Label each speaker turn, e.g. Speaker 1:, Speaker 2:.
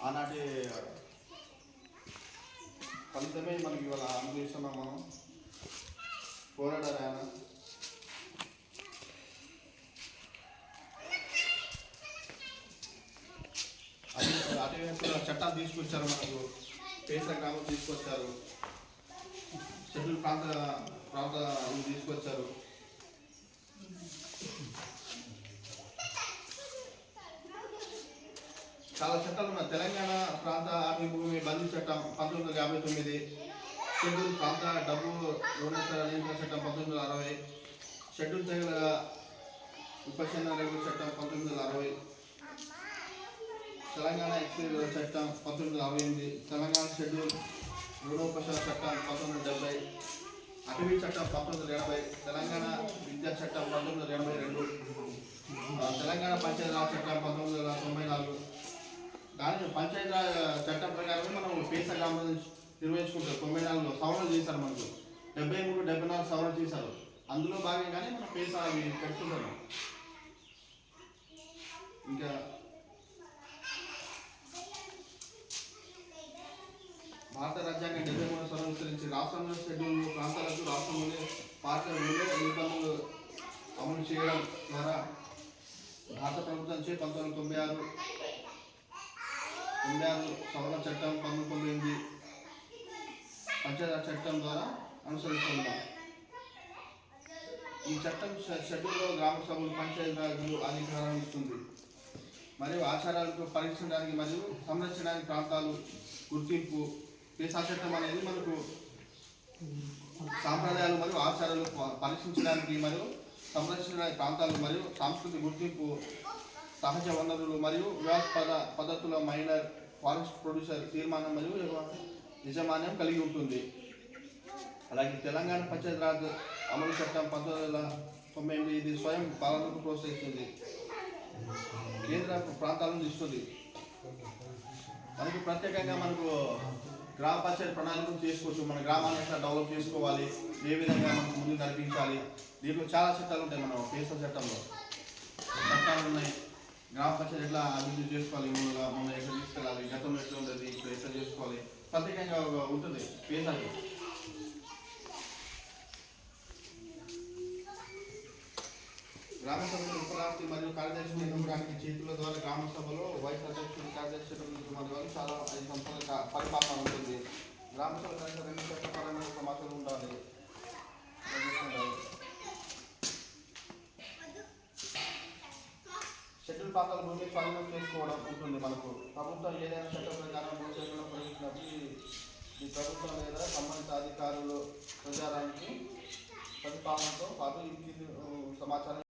Speaker 1: ఆనాటి ఫలితమే మనకి ఇవాళ అనుభవిస్తున్నాం. మనం పోరాడారు ఆయన. అటువైపు చట్టాలు తీసుకొచ్చారు, మనకు పేస గ్రామం తీసుకొచ్చారు, షెడ్యూల్ ప్రాంత తీసుకొచ్చారు. చాలా చట్టాలు ఉన్నాయి. తెలంగాణ ప్రాంత అభిభూమి బందీ చట్టం 1959, షెడ్యూల్ ప్రాంత డబ్బు ఉన్నత నియంత్రణ చట్టం 1960, షెడ్యూల్ తెగల ఉపశమన రేవుల చట్టం 1960, తెలంగాణ ఎక్సైజ్ చట్టం 1968, తెలంగాణ షెడ్యూల్ రుణోపశమ చట్టం 1970, అటవీ చట్టం 1980, తెలంగాణ విద్యా చట్టం 1982, తెలంగాణ పంచాయతీరాజ్ చట్టం 1994. దాని పంచాయతీరాజ్ చట్టం ప్రకారమే మనం పేస గ్రామం నిర్వహించుకుంటాం. 94లో సవరణ చేశారు. మనకు 73, 74 సవరణ చేశారు. అందులో భాగంగానే మనం పేస అవి పెట్టుకుంటున్నాం. ఇంకా భారత రాజ్యాంగం 73 సవరణ అనుసరించి రాష్ట్రంలో షెడ్యూల్ ప్రాంతాలకు రాష్ట్రంలోనే పార్టీ నిబంధనలు అమలు చేయడం ద్వారా భారత ప్రభుత్వంచే 1996 సవరణ చట్టం 1998 పంచాయతీరాజ్ చట్టం ద్వారా అనుసరిస్తున్నాం. ఈ చట్టం షెడ్యూల్లో గ్రామ సభలు పంచాయతీరాజులు అధికారం ఇస్తుంది మరియు ఆచారాలకు పరీక్షించడానికి మరియు సంరక్షించడానికి ప్రాంతాలు గుర్తింపు. పేసా చట్టం అనేది మనకు సాంప్రదాయాలు మరియు ఆచారాలు పరీక్షించడానికి మరియు సంరక్షించడానికి ప్రాంతాలు మరియు సాంస్కృతిక గుర్తింపు, సహజ వనరులు మరియు వ్యవస్థ పద్ధతుల మైనర్ ఫారెస్ట్ ప్రొడ్యూసర్ తీర్మానం మరియు యజమాన్యం కలిగి ఉంటుంది. అలాగే తెలంగాణ పంచాయతీరాజ్ అమలు చట్టం 1998 ఇది స్వయం పాలనకు ప్రోత్సహిస్తుంది, కేంద్ర ప్రాంతాలను ఇస్తుంది. మనకు ప్రత్యేకంగా మనకు గ్రామ పంచాయతీ ప్రణాళికలు చేసుకోవచ్చు. మన గ్రామాన్ని ఎట్లా డెవలప్ చేసుకోవాలి, ఏ విధంగా మనకు ముందు నడిపించాలి. దీంట్లో చాలా చట్టాలు ఉంటాయి. మనం పేస చట్టంలో చట్టాలు ఉన్నాయి. గ్రామ పంచాయతీ ఎట్లా అభివృద్ధి చేసుకోవాలి, మనం ఎట్లా తీసుకెళ్ళాలి, గతంలో ఎట్లా ఉంటుంది, ఇప్పుడు ఎట్లా చేసుకోవాలి, ప్రత్యేకంగా ఉంటుంది పేసకి. గ్రామ సభలో ఉపరాష్ట్రపతి మరియు కార్యదర్శి నియమించడానికి చేతుల ద్వారా గ్రామ సభలో వైస్ అధ్యక్షుడు, కార్యదర్శి మరియు చాలా 5 సంవత్సరాల పరిపాలన ఉంటుంది. గ్రామ సభ కనీసం 2 చట్టపరమైన సమాచారం ఉండాలి. షెడ్యూల్ ప్రాంతాల భూమి స్వాధీనం చేసుకోవడం ఉంటుంది. మనకు ప్రభుత్వం ఏదైనా చట్ట ప్రకారం భూసేకరణ ప్రకటించినప్పుడు ఈ ప్రభుత్వం లేదా సంబంధిత అధికారులు ప్రచారానికి పరిపాలనతో పాటు ఈ సమాచారం